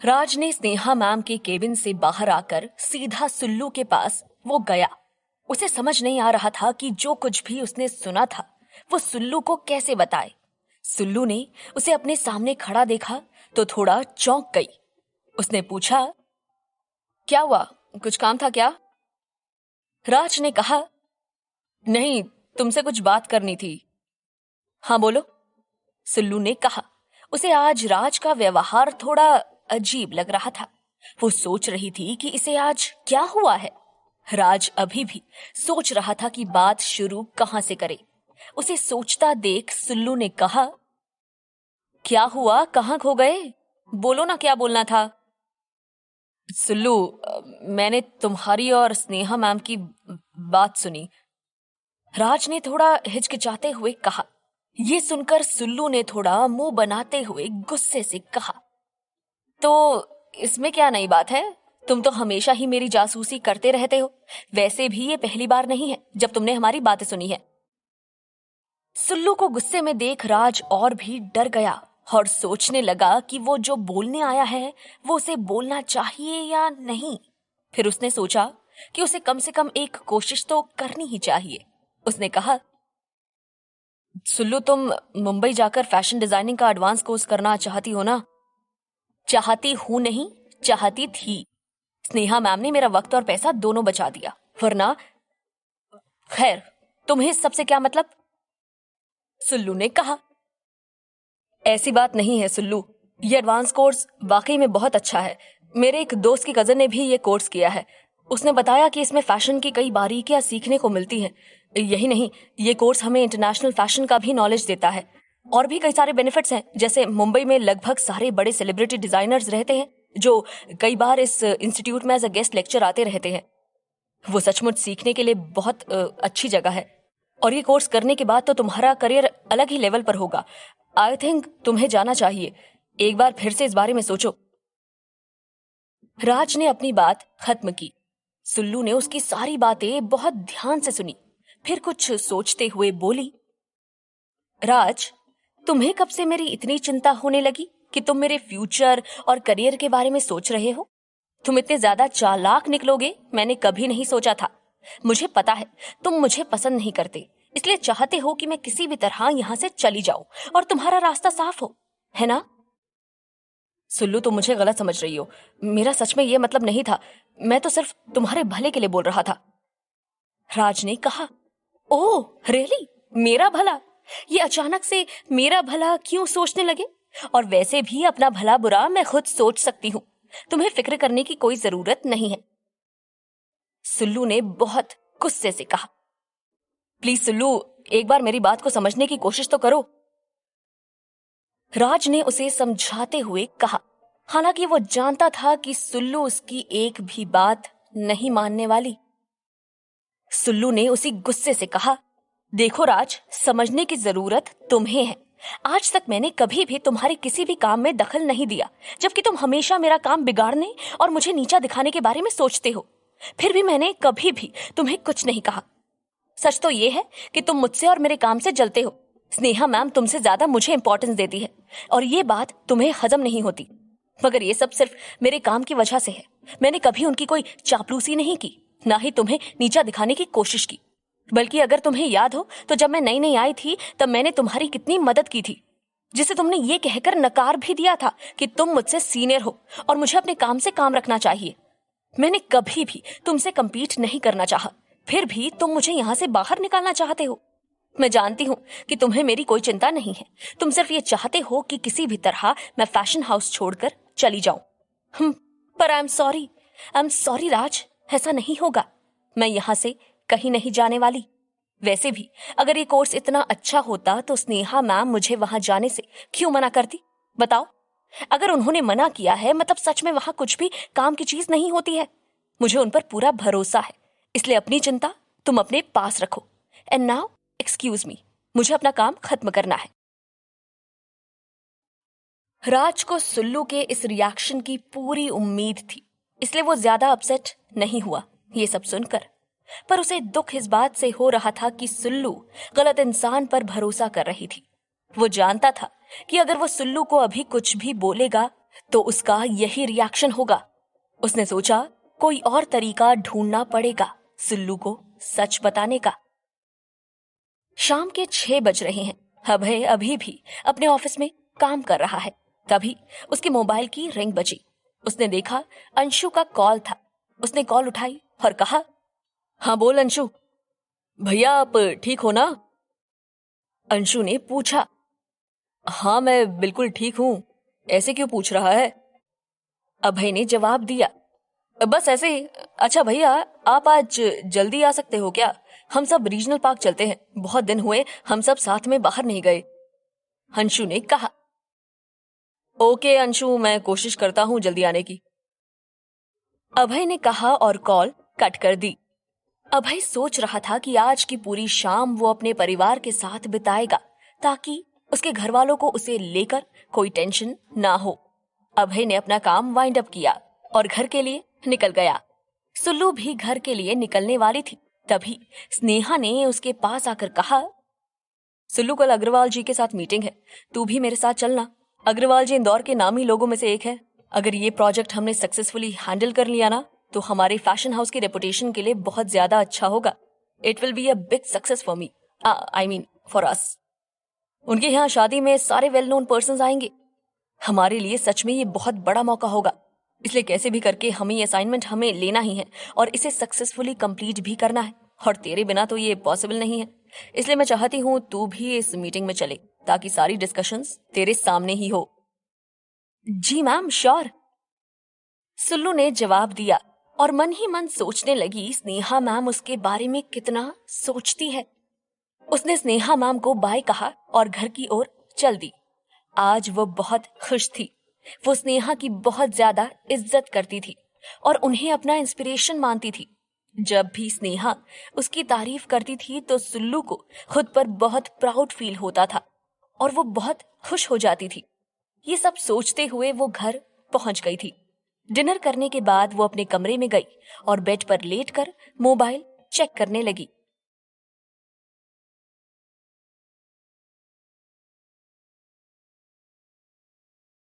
राज ने स्नेहा मैम के केबिन से बाहर आकर सीधा सुल्लू के पास वो गया। उसे समझ नहीं आ रहा था कि जो कुछ भी उसने सुना था वो सुल्लू को कैसे बताए। सुल्लू ने उसे अपने सामने खड़ा देखा तो थोड़ा चौंक गई। उसने पूछा, क्या हुआ, कुछ काम था क्या? राज ने कहा, नहीं, तुमसे कुछ बात करनी थी। हाँ बोलो, सुल्लू ने कहा। उसे आज राज का व्यवहार थोड़ा अजीब लग रहा था। वो सोच रही थी कि इसे आज क्या हुआ है। राज अभी भी सोच रहा था कि बात शुरू कहां से करे। उसे सोचता देख सुल्लू ने कहा, क्या हुआ, कहां खो गए? बोलो ना, क्या बोलना था? सुल्लू, मैंने तुम्हारी और स्नेहा मैम की बात सुनी। राज ने थोड़ा हिचकिचाते हुए कहा। ये सुनकर सुल्लू ने थोड़ा मुंह बनाते हुए गुस्से से कहा, तो इसमें क्या नई बात है? तुम तो हमेशा ही मेरी जासूसी करते रहते हो। वैसे भी ये पहली बार नहीं है जब तुमने हमारी बातें सुनी है। सुल्लू को गुस्से में देख राज और भी डर गया और सोचने लगा कि वो जो बोलने आया है वो उसे बोलना चाहिए या नहीं। फिर उसने सोचा कि उसे कम से कम एक कोशिश तो करनी ही चाहिए। उसने कहा, सुल्लू, तुम मुंबई जाकर फैशन डिजाइनिंग का एडवांस कोर्स करना चाहती हो ना? चाहती हूं नहीं, चाहती थी। स्नेहा मैम ने मेरा वक्त और पैसा दोनों बचा दिया, वरना। खैर, तुम्हें इस सबसे क्या मतलब? सुल्लू ने कहा। ऐसी बात नहीं है सुल्लू, ये एडवांस कोर्स वाकई में बहुत अच्छा है। मेरे एक दोस्त की कजन ने भी ये कोर्स किया है। उसने बताया कि इसमें फैशन की कई बारीकियां सीखने को मिलती हैं। यही नहीं, ये कोर्स हमें इंटरनेशनल फैशन का भी नॉलेज देता है। और भी कई सारे बेनिफिट्स हैं, जैसे मुंबई में लगभग सारे बड़े सेलिब्रिटी डिजाइनर्स रहते हैं जो कई बार इस इंस्टीट्यूट में एज अ गेस्ट लेक्चर आते रहते हैं। वो सचमुच सीखने के लिए बहुत अच्छी जगह है। और ये कोर्स करने के बाद तो तुम्हारा करियर अलग ही लेवल पर होगा। आई थिंक तुम्हें जाना चाहिए। एक बार फिर से इस बारे में सोचो। राज ने अपनी बात खत्म की। सुल्लू ने उसकी सारी बातें बहुत ध्यान से सुनी। फिर कुछ सोचते हुए बोली, राज, तुम्हें कब से मेरी इतनी चिंता होने लगी कि तुम मेरे फ्यूचर और करियर के बारे में सोच रहे हो? तुम इतने ज्यादा चालाक निकलोगे मैंने कभी नहीं सोचा था। मुझे पता है तुम मुझे पसंद नहीं करते, इसलिए चाहते हो कि मैं किसी भी तरह यहाँ से चली जाऊं और तुम्हारा रास्ता साफ हो, है ना? सुल्लू, तुम मुझे गलत समझ रही हो। मेरा सच में ये मतलब नहीं था। मैं तो सिर्फ तुम्हारे भले के लिए बोल रहा था। राज ने कहा। ओह रियली, मेरा भला? ये अचानक से मेरा भला क्यों सोचने लगे? और वैसे भी अपना भला बुरा मैं खुद सोच सकती हूँ। तुम्हें फिक्र करने की कोई जरूरत नहीं है। सुल्लू ने बहुत गुस्से से कहा। प्लीज सुल्लू, एक बार मेरी बात को समझने की कोशिश तो करो। राज ने उसे समझाते हुए कहा। हालांकि वो जानता था कि सुल्लू उसकी एक भी बात नहीं मानने वाली। सुल्लू ने उसी गुस्से से कहा, देखो राज, समझने की जरूरत तुम्हें है। आज तक मैंने कभी भी तुम्हारे किसी भी काम में दखल नहीं दिया, जबकि तुम हमेशा मेरा काम बिगाड़ने और मुझे नीचा दिखाने के बारे में सोचते हो। फिर भी मैंने कभी भी तुम्हें कुछ नहीं कहा। सच तो ये है कि तुम मुझसे और मेरे काम से जलते हो। स्नेहा मैम तुमसे ज्यादा मुझे इंपॉर्टेंस देती है और ये बात तुम्हें हजम नहीं होती। मगर ये सब सिर्फ मेरे काम की वजह से है। मैंने कभी उनकी कोई चापलूसी नहीं की, ना ही तुम्हें नीचा दिखाने की कोशिश की। बल्कि अगर तुम्हें याद हो तो जब मैं नई नई आई थी तब मैंने तुम्हारी कितनी मदद की थी, जिसे तुमने ये कहकर नकार भी दिया था कि तुम मुझसे सीनियर हो और मुझे अपने काम से काम रखना चाहिए। मैंने कभी भी तुमसे कम्पीट नहीं करना चाहा, फिर भी तुम मुझे यहाँ से बाहर निकालना चाहते हो। मैं जानती हूँ कि तुम्हें मेरी कोई चिंता नहीं है। तुम सिर्फ ये चाहते हो कि किसी भी तरह मैं फैशन हाउस छोड़कर चली जाऊं। पर आई एम सॉरी राज, ऐसा नहीं होगा। मैं यहाँ से कहीं नहीं जाने वाली। वैसे भी अगर ये कोर्स इतना अच्छा होता तो स्नेहा मैम मुझे वहां जाने से क्यों मना करती? बताओ। अगर उन्होंने मना किया है मतलब सच में वहां कुछ भी काम की चीज नहीं होती है। मुझे उन पर पूरा भरोसा है, इसलिए अपनी चिंता तुम अपने पास रखो। एंड नाउ एक्सक्यूज मी, मुझे अपना काम खत्म करना है। राज को सुल्लू के इस रिएक्शन की पूरी उम्मीद थी, इसलिए वो ज्यादा अपसेट नहीं हुआ ये सब सुनकर। पर उसे दुख इस बात से हो रहा था कि सुल्लू गलत इंसान पर भरोसा कर रही थी। वो जानता था कि अगर वो सुल्लू को अभी कुछ भी बोलेगा तो उसका यही रिएक्शन होगा। उसने सोचा कोई और तरीका ढूंढना पड़ेगा सुल्लू को सच बताने का। शाम के 6 बज रहे हैं। अभय अभी भी अपने ऑफिस में काम कर रहा है। तभी उसके मोबाइल की रिंग बजी। उसने देखा अंशु का कॉल था। उसने कॉल उठाई और कहा, हाँ बोल अंशु। भैया आप ठीक हो ना? अंशु ने पूछा। हाँ मैं बिल्कुल ठीक हूं, ऐसे क्यों पूछ रहा है? अभय ने जवाब दिया, बस ऐसे ही। अच्छा भैया आप आज जल्दी आ सकते हो क्या? हम सब रीजनल पार्क चलते हैं, बहुत दिन हुए हम सब साथ में बाहर नहीं गए। अंशु ने कहा। ओके अंशु, मैं कोशिश करता हूं जल्दी आने की, अभय ने कहा और कॉल कट कर दी। अभय सोच रहा था कि आज की पूरी शाम वो अपने परिवार के साथ बिताएगा ताकि उसके घर वालों को उसे लेकर कोई टेंशन ना हो। अभय ने अपना काम वाइंड अप किया और घर के लिए निकल गया। सुल्लू भी घर के लिए निकलने वाली थी। तभी स्नेहा ने उसके पास आकर कहा, सुल्लू कल अग्रवाल जी के साथ मीटिंग है, तू भी मेरे साथ चलना। अग्रवाल जी इंदौर के नामी लोगों में से एक है। अगर ये प्रोजेक्ट हमने सक्सेसफुली हैंडल कर लिया ना तो हमारे फैशन हाउस की रेपुटेशन के लिए बहुत ज्यादा अच्छा होगा। It will be a big success for me, I mean for us. उनके यहाँ शादी में सारे वेल नोन पर्संस आएंगे। हमारे लिए सच में ये बहुत बड़ा मौका होगा। इसलिए कैसे भी करके हमें ये असाइनमेंट हमें लेना ही है और इसे सक्सेसफुली कंप्लीट भी करना है। और तेरे बिना तो ये पॉसिबल नहीं है। इसलिए मैं चाहती हूँ तू भी इस मीटिंग में चले ताकि सारी डिस्कशंस तेरे सामने ही हो। जी मैम, श्योर, सुल्लू ने जवाब दिया और मन ही मन सोचने लगी स्नेहा मैम उसके बारे में कितना सोचती है। उसने स्नेहा मैम को बाय कहा और घर की ओर चल दी। आज वो बहुत खुश थी। वो स्नेहा की बहुत ज्यादा इज्जत करती थी और उन्हें अपना इंस्पिरेशन मानती थी। जब भी स्नेहा उसकी तारीफ करती थी तो सुल्लू को खुद पर बहुत प्राउड फील होता था और वो बहुत खुश हो जाती थी। ये सब सोचते हुए वो घर पहुंच गई थी। डिनर करने के बाद वो अपने कमरे में गई और बेड पर लेटकर मोबाइल चेक करने लगी।